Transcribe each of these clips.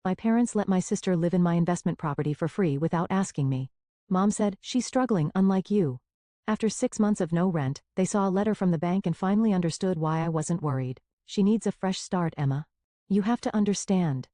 My parents let my sister live in my investment property for free without asking me. Mom said, she's struggling unlike you. After 6 months of no rent, they saw a letter from the bank and finally understood why I wasn't worried. She needs a fresh start, Emma. You have to understand.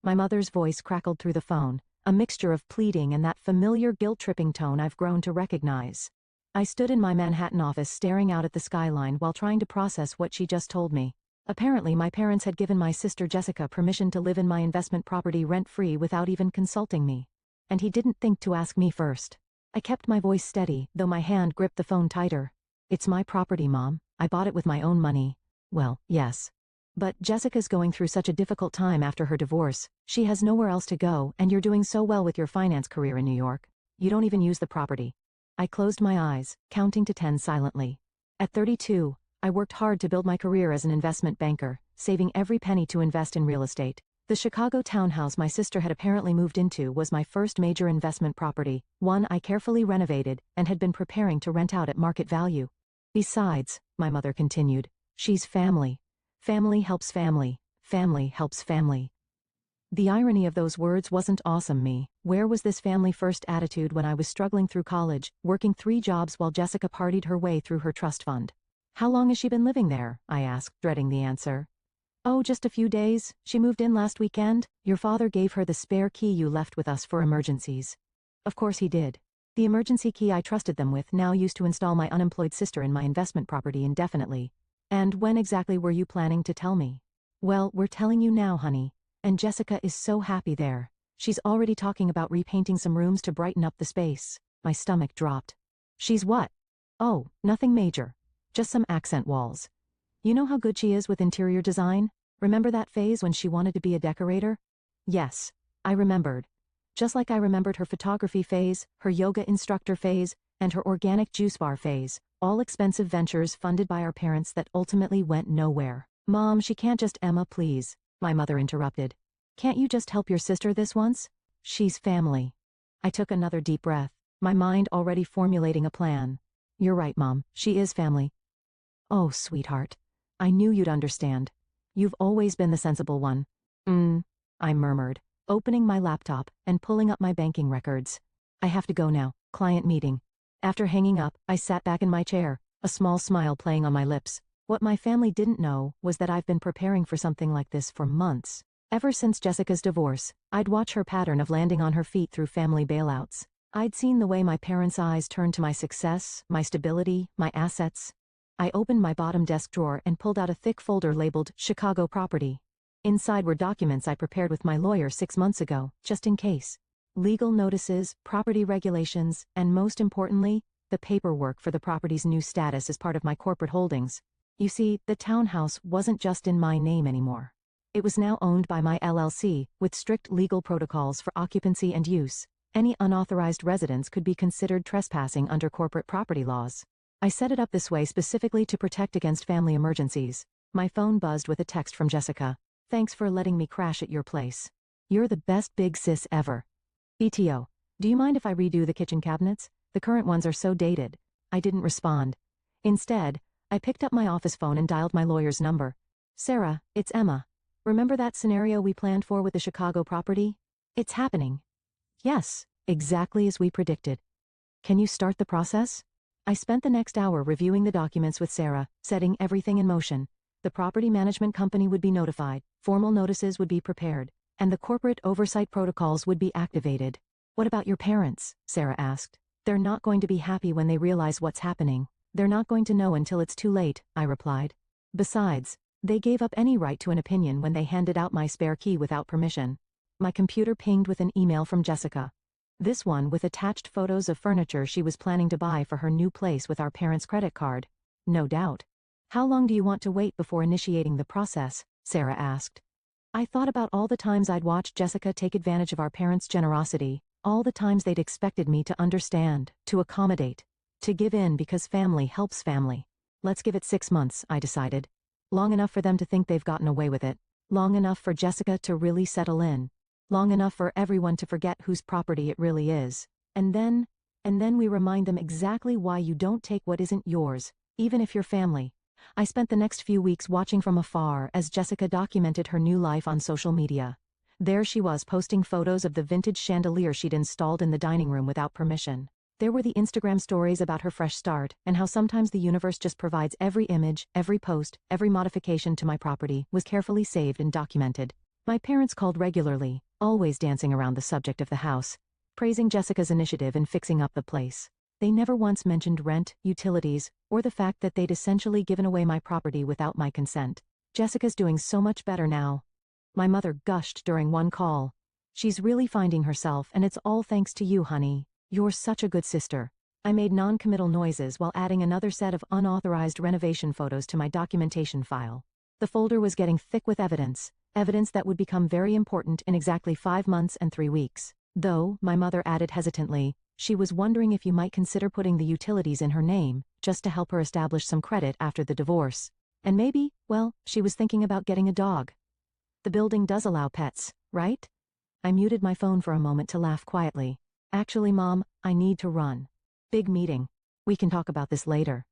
My mother's voice crackled through the phone, a mixture of pleading and that familiar guilt-tripping tone I've grown to recognize. I stood in my Manhattan office staring out at the skyline while trying to process what she just told me. Apparently my parents had given my sister Jessica permission to live in my investment property rent-free without even consulting me. And he didn't think to ask me first. I kept my voice steady, though my hand gripped the phone tighter. It's my property, Mom. I bought it with my own money. Well, yes. But Jessica's going through such a difficult time after her divorce. She has nowhere else to go, and you're doing so well with your finance career in New York. You don't even use the property. I closed my eyes, counting to 10 silently. At 32, I worked hard to build my career as an investment banker, saving every penny to invest in real estate. The Chicago townhouse my sister had apparently moved into was my first major investment property, one I carefully renovated and had been preparing to rent out at market value. Besides, my mother continued, she's family. Family helps family. Family helps family. The irony of those words wasn't awesome me. Where was this family-first attitude when I was struggling through college, working 3 jobs while Jessica partied her way through her trust fund? How long has she been living there? I asked, dreading the answer. Oh, just a few days. She moved in last weekend. Your father gave her the spare key you left with us for emergencies. Of course he did. The emergency key I trusted them with now used to install my unemployed sister in my investment property indefinitely. And when exactly were you planning to tell me? Well, we're telling you now, honey. And Jessica is so happy there. She's already talking about repainting some rooms to brighten up the space. My stomach dropped. She's what? Oh, nothing major. Just some accent walls. You know how good she is with interior design? Remember that phase when she wanted to be a decorator? Yes, I remembered. Just like I remembered her photography phase, her yoga instructor phase, and her organic juice bar phase, all expensive ventures funded by our parents that ultimately went nowhere. Mom, she can't just Emma, please, my mother interrupted. Can't you just help your sister this once? She's family. I took another deep breath, my mind already formulating a plan. You're right, Mom, she is family. Oh, sweetheart. I knew you'd understand. You've always been the sensible one. I murmured, opening my laptop and pulling up my banking records. I have to go now, client meeting. After hanging up, I sat back in my chair, a small smile playing on my lips. What my family didn't know was that I've been preparing for something like this for months. Ever since Jessica's divorce, I'd watch her pattern of landing on her feet through family bailouts. I'd seen the way my parents' eyes turned to my success, my stability, my assets. I opened my bottom desk drawer and pulled out a thick folder labeled Chicago Property. Inside were documents I prepared with my lawyer 6 months ago, just in case. Legal notices, property regulations, and most importantly, the paperwork for the property's new status as part of my corporate holdings. You see, the townhouse wasn't just in my name anymore. It was now owned by my LLC, with strict legal protocols for occupancy and use. Any unauthorized residence could be considered trespassing under corporate property laws. I set it up this way specifically to protect against family emergencies. My phone buzzed with a text from Jessica. Thanks for letting me crash at your place. You're the best big sis ever. PTO, do you mind if I redo the kitchen cabinets? The current ones are so dated. I didn't respond. Instead, I picked up my office phone and dialed my lawyer's number. Sarah, it's Emma. Remember that scenario we planned for with the Chicago property? It's happening. Yes, exactly as we predicted. Can you start the process? I spent the next hour reviewing the documents with Sarah, setting everything in motion. The property management company would be notified, formal notices would be prepared, and the corporate oversight protocols would be activated. What about your parents? Sarah asked. They're not going to be happy when they realize what's happening. They're not going to know until it's too late, I replied. Besides, they gave up any right to an opinion when they handed out my spare key without permission. My computer pinged with an email from Jessica. This one with attached photos of furniture she was planning to buy for her new place with our parents' credit card. No doubt. How long do you want to wait before initiating the process? Sarah asked. I thought about all the times I'd watched Jessica take advantage of our parents' generosity, all the times they'd expected me to understand, to accommodate, to give in because family helps family. Let's give it 6 months, I decided. Long enough for them to think they've gotten away with it. Long enough for Jessica to really settle in. Long enough for everyone to forget whose property it really is. And then we remind them exactly why you don't take what isn't yours, even if you're family. I spent the next few weeks watching from afar as Jessica documented her new life on social media. There she was posting photos of the vintage chandelier she'd installed in the dining room without permission. There were the Instagram stories about her fresh start, and how sometimes the universe just provides. Every image, every post, every modification to my property was carefully saved and documented. My parents called regularly, always dancing around the subject of the house, praising Jessica's initiative in fixing up the place. They never once mentioned rent, utilities, or the fact that they'd essentially given away my property without my consent. Jessica's doing so much better now. My mother gushed during one call. She's really finding herself, and it's all thanks to you, honey. You're such a good sister. I made non-committal noises while adding another set of unauthorized renovation photos to my documentation file. The folder was getting thick with evidence that would become very important in exactly 5 months and 3 weeks. Though, my mother added hesitantly, she was wondering if you might consider putting the utilities in her name, just to help her establish some credit after the divorce. And maybe, well, she was thinking about getting a dog. The building does allow pets, right? I muted my phone for a moment to laugh quietly. Actually, Mom, I need to run. Big meeting. We can talk about this later.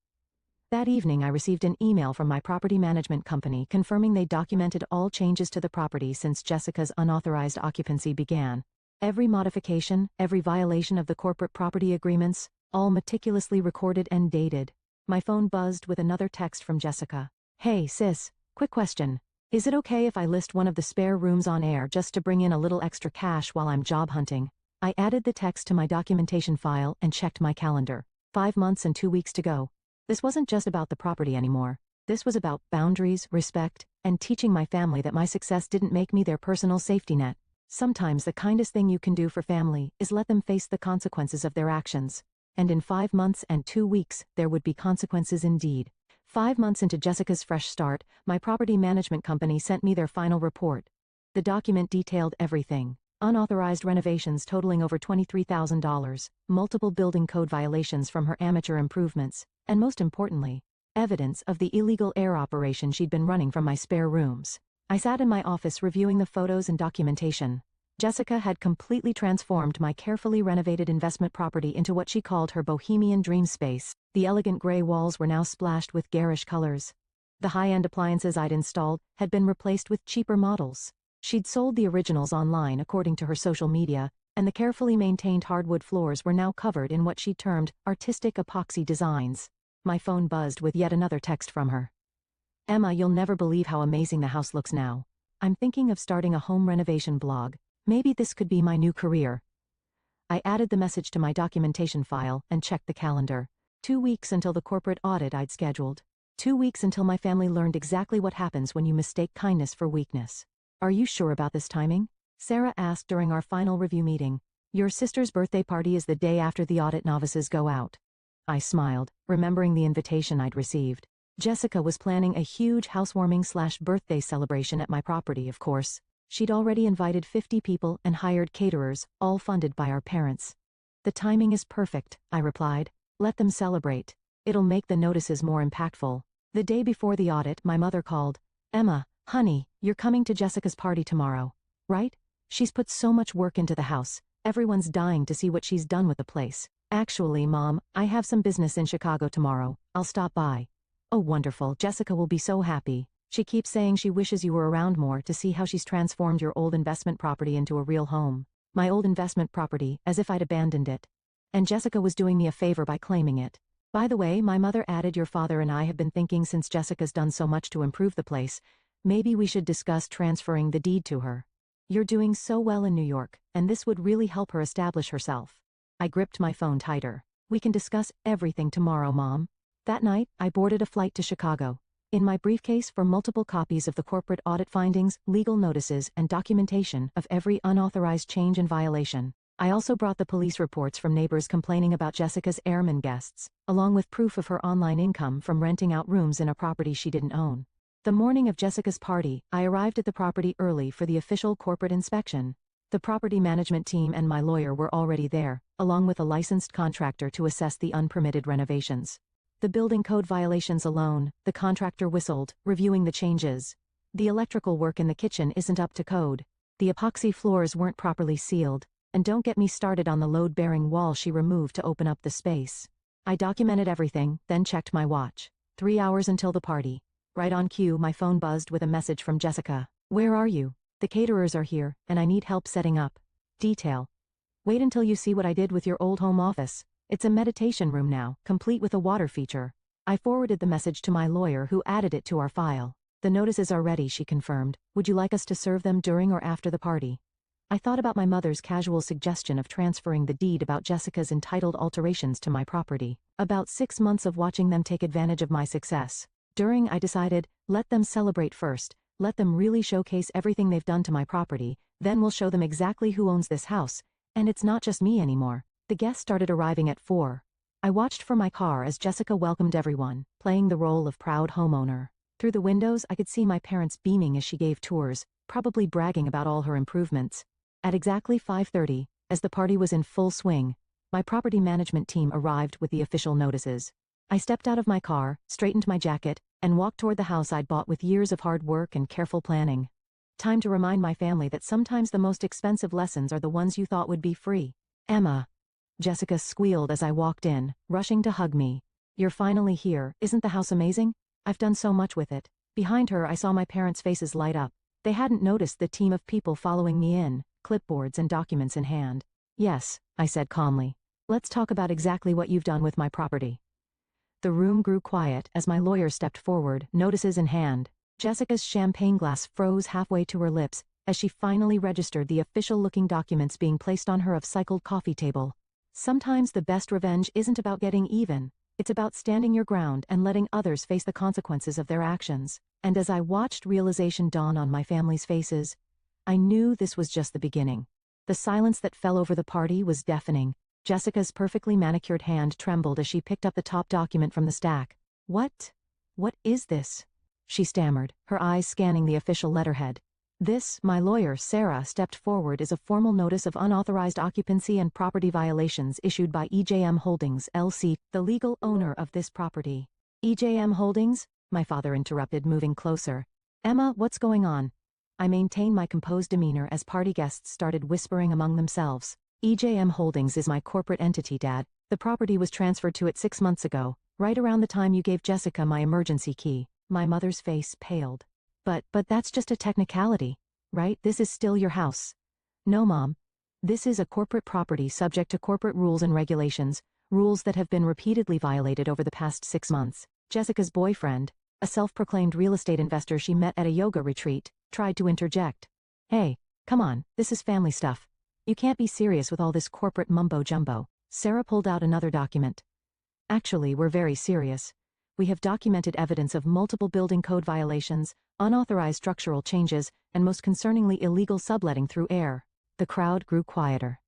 That evening I received an email from my property management company confirming they documented all changes to the property since Jessica's unauthorized occupancy began. Every modification, every violation of the corporate property agreements, all meticulously recorded and dated. My phone buzzed with another text from Jessica. Hey sis, quick question. Is it okay if I list one of the spare rooms on air just to bring in a little extra cash while I'm job hunting? I added the text to my documentation file and checked my calendar. 5 months and 2 weeks to go. This wasn't just about the property anymore. This was about boundaries, respect, and teaching my family that my success didn't make me their personal safety net. Sometimes the kindest thing you can do for family is let them face the consequences of their actions. And in 5 months and 2 weeks, there would be consequences indeed. 5 months into Jessica's fresh start, my property management company sent me their final report. The document detailed everything. Unauthorized renovations totaling over $23,000, multiple building code violations from her amateur improvements, and most importantly, evidence of the illegal air operation she'd been running from my spare rooms. I sat in my office reviewing the photos and documentation. Jessica had completely transformed my carefully renovated investment property into what she called her bohemian dream space. The elegant gray walls were now splashed with garish colors. The high-end appliances I'd installed had been replaced with cheaper models. She'd sold the originals online according to her social media, and the carefully maintained hardwood floors were now covered in what she termed artistic epoxy designs. My phone buzzed with yet another text from her. Emma, you'll never believe how amazing the house looks now. I'm thinking of starting a home renovation blog. Maybe this could be my new career. I added the message to my documentation file and checked the calendar. 2 weeks until the corporate audit I'd scheduled. 2 weeks until my family learned exactly what happens when you mistake kindness for weakness. Are you sure about this timing? Sarah asked during our final review meeting. Your sister's birthday party is the day after the audit novices go out. I smiled, remembering the invitation I'd received. Jessica was planning a huge housewarming/birthday celebration at my property, of course. She'd already invited 50 people and hired caterers, all funded by our parents. The timing is perfect, I replied. Let them celebrate. It'll make the notices more impactful. The day before the audit, my mother called. Emma, honey, you're coming to Jessica's party tomorrow, right? She's put so much work into the house. Everyone's dying to see what she's done with the place. Actually, Mom, I have some business in Chicago tomorrow. I'll stop by. Oh, wonderful. Jessica will be so happy. She keeps saying she wishes you were around more to see how she's transformed your old investment property into a real home. My old investment property, as if I'd abandoned it. And Jessica was doing me a favor by claiming it. By the way, my mother added, your father and I have been thinking since Jessica's done so much to improve the place, maybe we should discuss transferring the deed to her. You're doing so well in New York, and this would really help her establish herself. I gripped my phone tighter. We can discuss everything tomorrow, Mom. That night, I boarded a flight to Chicago. In my briefcase were multiple copies of the corporate audit findings, legal notices, and documentation of every unauthorized change and violation. I also brought the police reports from neighbors complaining about Jessica's airman guests, along with proof of her online income from renting out rooms in a property she didn't own. The morning of Jessica's party, I arrived at the property early for the official corporate inspection. The property management team and my lawyer were already there, along with a licensed contractor to assess the unpermitted renovations. The building code violations alone, the contractor whistled, reviewing the changes. The electrical work in the kitchen isn't up to code. The epoxy floors weren't properly sealed. And don't get me started on the load-bearing wall she removed to open up the space. I documented everything, then checked my watch. 3 hours until the party. Right on cue, my phone buzzed with a message from Jessica. Where are you? The caterers are here, and I need help setting up. Detail. Wait until you see what I did with your old home office. It's a meditation room now, complete with a water feature. I forwarded the message to my lawyer who added it to our file. The notices are ready, she confirmed. Would you like us to serve them during or after the party? I thought about my mother's casual suggestion of transferring the deed about Jessica's entitled alterations to my property. About 6 months of watching them take advantage of my success. During, I decided, let them celebrate first. Let them really showcase everything they've done to my property, then we'll show them exactly who owns this house. And it's not just me anymore. The guests started arriving at 4. I watched from my car as Jessica welcomed everyone, playing the role of proud homeowner. Through the windows, I could see my parents beaming as she gave tours, probably bragging about all her improvements. At exactly 5:30, as the party was in full swing, my property management team arrived with the official notices. I stepped out of my car, straightened my jacket, and walked toward the house I'd bought with years of hard work and careful planning. Time to remind my family that sometimes the most expensive lessons are the ones you thought would be free. Emma. Jessica squealed as I walked in, rushing to hug me. You're finally here, isn't the house amazing? I've done so much with it. Behind her I saw my parents' faces light up. They hadn't noticed the team of people following me in, clipboards and documents in hand. Yes, I said calmly. Let's talk about exactly what you've done with my property. The room grew quiet as my lawyer stepped forward, notices in hand. Jessica's champagne glass froze halfway to her lips as she finally registered the official-looking documents being placed on her upcycled coffee table. Sometimes the best revenge isn't about getting even. It's about standing your ground and letting others face the consequences of their actions. And as I watched realization dawn on my family's faces, I knew this was just the beginning. The silence that fell over the party was deafening. Jessica's perfectly manicured hand trembled as she picked up the top document from the stack. What is this? She stammered, her eyes scanning the official letterhead. This, my lawyer, Sarah, stepped forward, is a formal notice of unauthorized occupancy and property violations issued by EJM Holdings, LC, the legal owner of this property. EJM Holdings? My father interrupted, moving closer. Emma, what's going on? I maintained my composed demeanor as party guests started whispering among themselves. EJM Holdings is my corporate entity, Dad. The property was transferred to it 6 months ago, right around the time you gave Jessica my emergency key. My mother's face paled. But that's just a technicality, right? This is still your house. No, Mom. This is a corporate property subject to corporate rules and regulations, rules that have been repeatedly violated over the past 6 months. Jessica's boyfriend, a self-proclaimed real estate investor she met at a yoga retreat, tried to interject. Hey, come on, this is family stuff. You can't be serious with all this corporate mumbo-jumbo. Sarah pulled out another document. Actually, we're very serious. We have documented evidence of multiple building code violations, unauthorized structural changes, and most concerningly illegal subletting through air. The crowd grew quieter.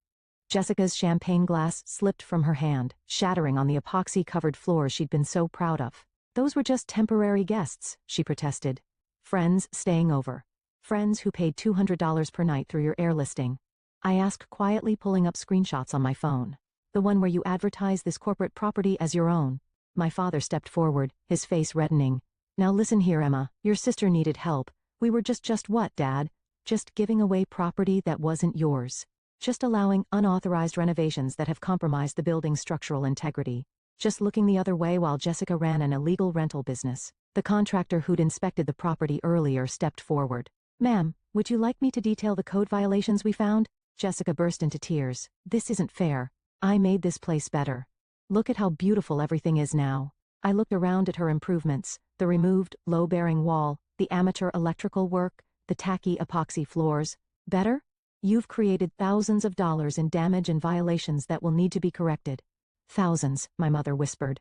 Jessica's champagne glass slipped from her hand, shattering on the epoxy-covered floor she'd been so proud of. Those were just temporary guests, she protested. Friends staying over. Friends who paid $200 per night through your air listing. I asked quietly, pulling up screenshots on my phone. The one where you advertise this corporate property as your own. My father stepped forward, his face reddening. Now listen here, Emma, your sister needed help. We were just what, Dad? Just giving away property that wasn't yours. Just allowing unauthorized renovations that have compromised the building's structural integrity. Just looking the other way while Jessica ran an illegal rental business. The contractor who'd inspected the property earlier stepped forward. Ma'am, would you like me to detail the code violations we found? Jessica burst into tears. This isn't fair. I made this place better. Look at how beautiful everything is now. I looked around at her improvements, the removed, low-bearing wall, the amateur electrical work, the tacky epoxy floors. Better? You've created thousands of dollars in damage and violations that will need to be corrected. Thousands, my mother whispered.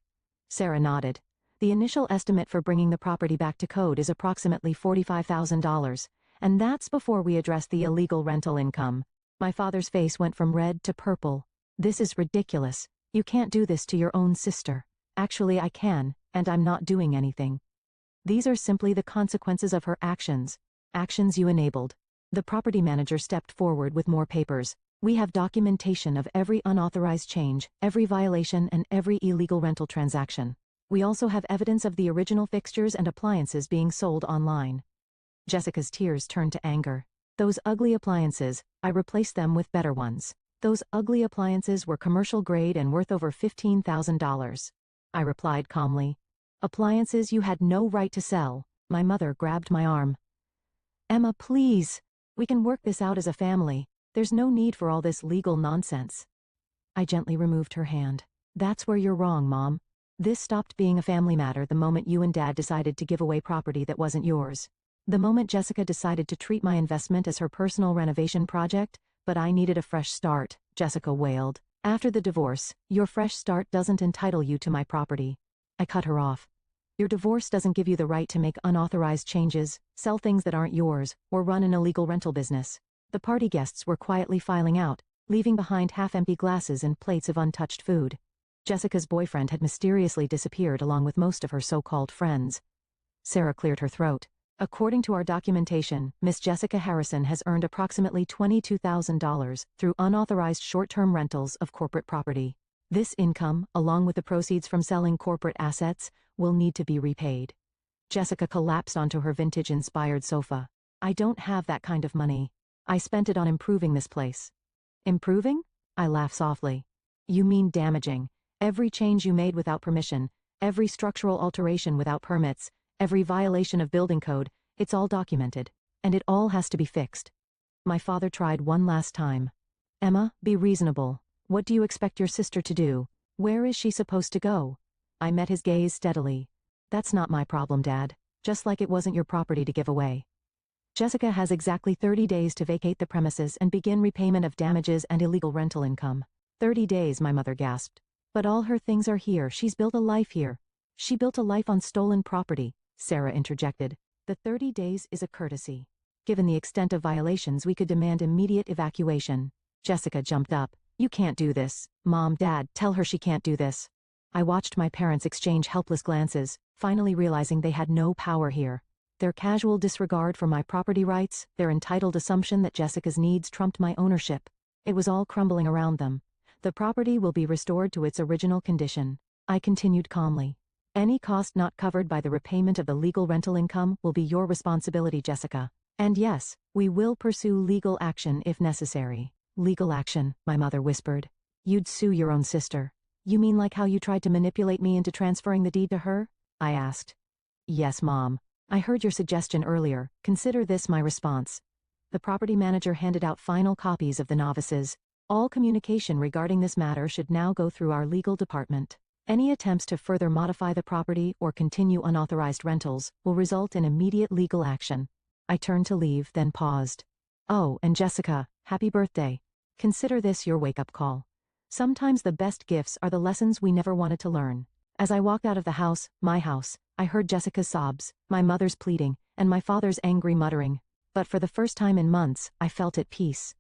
Sarah nodded. The initial estimate for bringing the property back to code is approximately $45,000, and that's before we address the illegal rental income. My father's face went from red to purple. This is ridiculous. You can't do this to your own sister. Actually, I can, and I'm not doing anything. These are simply the consequences of her actions. Actions you enabled. The property manager stepped forward with more papers. We have documentation of every unauthorized change, every violation, and every illegal rental transaction. We also have evidence of the original fixtures and appliances being sold online. Jessica's tears turned to anger. Those ugly appliances, I replaced them with better ones. Those ugly appliances were commercial grade and worth over $15,000. I replied calmly. Appliances you had no right to sell. My mother grabbed my arm. Emma, please. We can work this out as a family. There's no need for all this legal nonsense. I gently removed her hand. That's where you're wrong, Mom. This stopped being a family matter the moment you and Dad decided to give away property that wasn't yours. The moment Jessica decided to treat my investment as her personal renovation project, but I needed a fresh start, Jessica wailed. After the divorce, your fresh start doesn't entitle you to my property. I cut her off. Your divorce doesn't give you the right to make unauthorized changes, sell things that aren't yours, or run an illegal rental business. The party guests were quietly filing out, leaving behind half-empty glasses and plates of untouched food. Jessica's boyfriend had mysteriously disappeared along with most of her so-called friends. Sarah cleared her throat. According to our documentation, Miss Jessica Harrison has earned approximately $22,000 through unauthorized short-term rentals of corporate property. This income, along with the proceeds from selling corporate assets, will need to be repaid. Jessica collapsed onto her vintage-inspired sofa. I don't have that kind of money. I spent it on improving this place. Improving? I laughed softly. You mean damaging. Every change you made without permission, every structural alteration without permits, every violation of building code, it's all documented. And it all has to be fixed. My father tried one last time. Emma, be reasonable. What do you expect your sister to do? Where is she supposed to go? I met his gaze steadily. That's not my problem, Dad. Just like it wasn't your property to give away. Jessica has exactly 30 days to vacate the premises and begin repayment of damages and illegal rental income. 30 days, my mother gasped. But all her things are here. She's built a life here. She built a life on stolen property, Sarah interjected. The 30 days is a courtesy. Given the extent of violations, we could demand immediate evacuation. Jessica jumped up. You can't do this. Mom, Dad, tell her she can't do this. I watched my parents exchange helpless glances, finally realizing they had no power here. Their casual disregard for my property rights, their entitled assumption that Jessica's needs trumped my ownership. It was all crumbling around them. The property will be restored to its original condition. I continued calmly. Any cost not covered by the repayment of the legal rental income will be your responsibility, Jessica. And yes, we will pursue legal action if necessary. Legal action, my mother whispered. You'd sue your own sister. You mean like how you tried to manipulate me into transferring the deed to her? I asked. Yes, Mom. I heard your suggestion earlier. Consider this my response. The property manager handed out final copies of the novices. All communication regarding this matter should now go through our legal department. Any attempts to further modify the property or continue unauthorized rentals will result in immediate legal action. I turned to leave, then paused. Oh, and Jessica, happy birthday. Consider this your wake-up call. Sometimes the best gifts are the lessons we never wanted to learn. As I walked out of the house, my house, I heard Jessica's sobs, my mother's pleading, and my father's angry muttering. But for the first time in months, I felt at peace.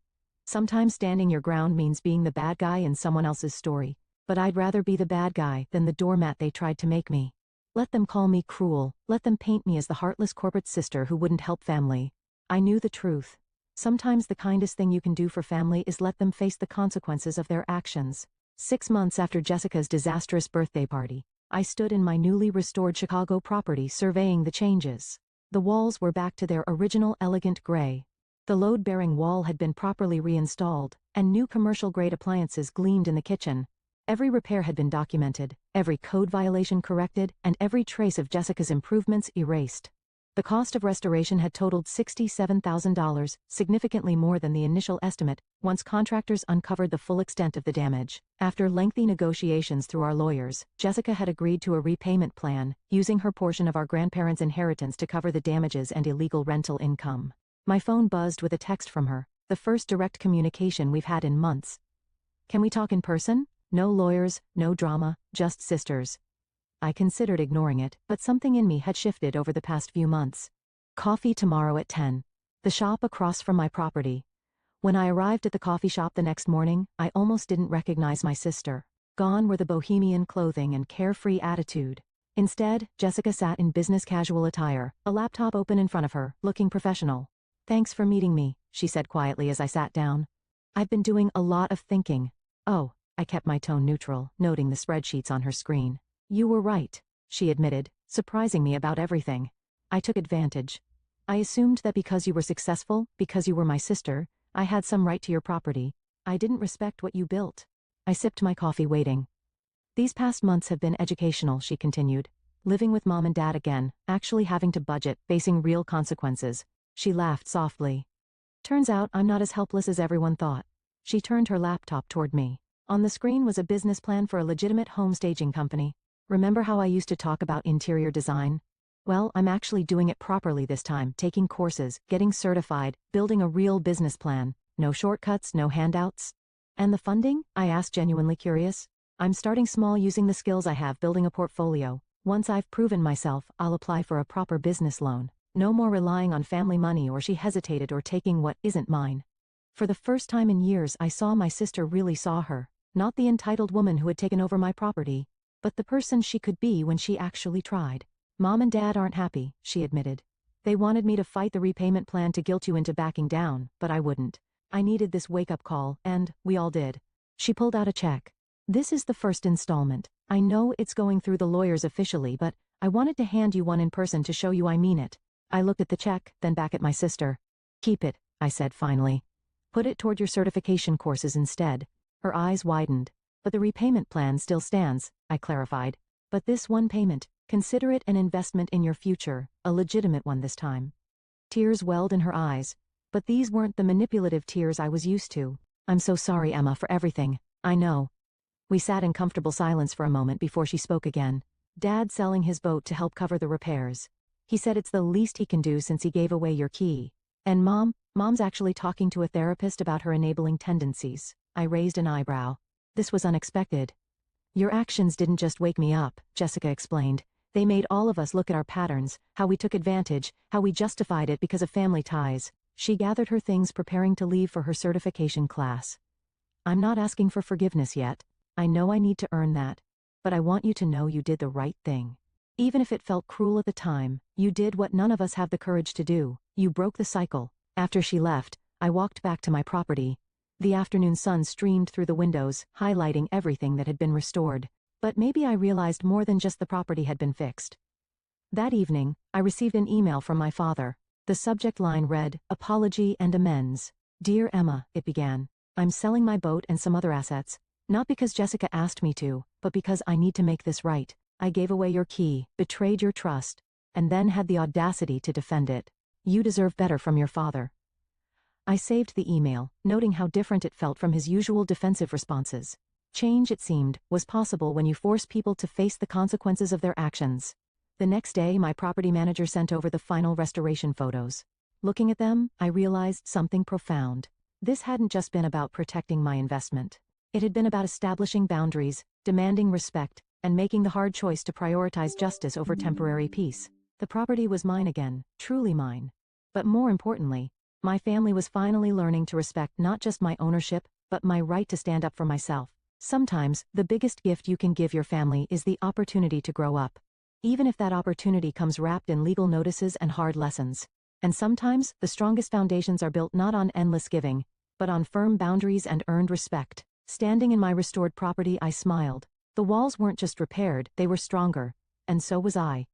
Sometimes standing your ground means being the bad guy in someone else's story, but I'd rather be the bad guy than the doormat they tried to make me. Let them call me cruel, let them paint me as the heartless corporate sister who wouldn't help family. I knew the truth. Sometimes the kindest thing you can do for family is let them face the consequences of their actions. 6 months after Jessica's disastrous birthday party, I stood in my newly restored Chicago property surveying the changes. The walls were back to their original elegant gray. The load-bearing wall had been properly reinstalled, and new commercial-grade appliances gleamed in the kitchen. Every repair had been documented, every code violation corrected, and every trace of Jessica's improvements erased. The cost of restoration had totaled $67,000, significantly more than the initial estimate, once contractors uncovered the full extent of the damage. After lengthy negotiations through our lawyers, Jessica had agreed to a repayment plan, using her portion of our grandparents' inheritance to cover the damages and illegal rental income. My phone buzzed with a text from her, the first direct communication we've had in months. Can we talk in person? No lawyers, no drama, just sisters. I considered ignoring it, but something in me had shifted over the past few months. Coffee tomorrow at 10. The shop across from my property. When I arrived at the coffee shop the next morning, I almost didn't recognize my sister. Gone were the bohemian clothing and carefree attitude. Instead, Jessica sat in business casual attire, a laptop open in front of her, looking professional. Thanks for meeting me, she said quietly as I sat down. I've been doing a lot of thinking. Oh, I kept my tone neutral, noting the spreadsheets on her screen. You were right, she admitted, surprising me about everything. I took advantage. I assumed that because you were successful, because you were my sister, I had some right to your property. I didn't respect what you built. I sipped my coffee waiting. These past months have been educational, she continued. Living with Mom and Dad again, actually having to budget, facing real consequences. She laughed softly. Turns out I'm not as helpless as everyone thought. She turned her laptop toward me. On the screen was a business plan for a legitimate home staging company. Remember how I used to talk about interior design? Well, I'm actually doing it properly this time, taking courses, getting certified, building a real business plan. No shortcuts, no handouts. And the funding? I asked, genuinely curious. I'm starting small, using the skills I have, building a portfolio. Once I've proven myself, I'll apply for a proper business loan. No more relying on family money. Or she hesitated, or taking what isn't mine. For the first time in years, I saw my sister really saw her. Not the entitled woman who had taken over my property, but the person she could be when she actually tried. Mom and Dad aren't happy, she admitted. They wanted me to fight the repayment plan to guilt you into backing down, but I wouldn't. I needed this wake-up call, and we all did. She pulled out a check. This is the first installment. I know it's going through the lawyers officially, but I wanted to hand you one in person to show you I mean it. I looked at the check, then back at my sister. Keep it, I said finally. Put it toward your certification courses instead. Her eyes widened. But the repayment plan still stands, I clarified. But this one payment, consider it an investment in your future, a legitimate one this time. Tears welled in her eyes. But these weren't the manipulative tears I was used to. I'm so sorry, Emma, for everything. I know. We sat in comfortable silence for a moment before she spoke again. Dad's selling his boat to help cover the repairs. He said it's the least he can do since he gave away your key. And Mom's actually talking to a therapist about her enabling tendencies. I raised an eyebrow. This was unexpected. Your actions didn't just wake me up, Jessica explained. They made all of us look at our patterns, how we took advantage, how we justified it because of family ties. She gathered her things, preparing to leave for her certification class. I'm not asking for forgiveness yet. I know I need to earn that. But I want you to know you did the right thing. Even if it felt cruel at the time, you did what none of us have the courage to do. You broke the cycle. After she left, I walked back to my property. The afternoon sun streamed through the windows, highlighting everything that had been restored. But maybe I realized more than just the property had been fixed. That evening, I received an email from my father. The subject line read, "Apology and amends." Dear Emma, it began. I'm selling my boat and some other assets. Not because Jessica asked me to, but because I need to make this right. I gave away your key, betrayed your trust, and then had the audacity to defend it. You deserve better from your father. I saved the email, noting how different it felt from his usual defensive responses. Change, it seemed, was possible when you force people to face the consequences of their actions. The next day, my property manager sent over the final restoration photos. Looking at them, I realized something profound. This hadn't just been about protecting my investment. It had been about establishing boundaries, demanding respect, and making the hard choice to prioritize justice over temporary peace. The property was mine again, truly mine. But more importantly, my family was finally learning to respect not just my ownership, but my right to stand up for myself. Sometimes, the biggest gift you can give your family is the opportunity to grow up. Even if that opportunity comes wrapped in legal notices and hard lessons. And sometimes, the strongest foundations are built not on endless giving, but on firm boundaries and earned respect. Standing in my restored property, I smiled. The walls weren't just repaired, they were stronger. And so was I.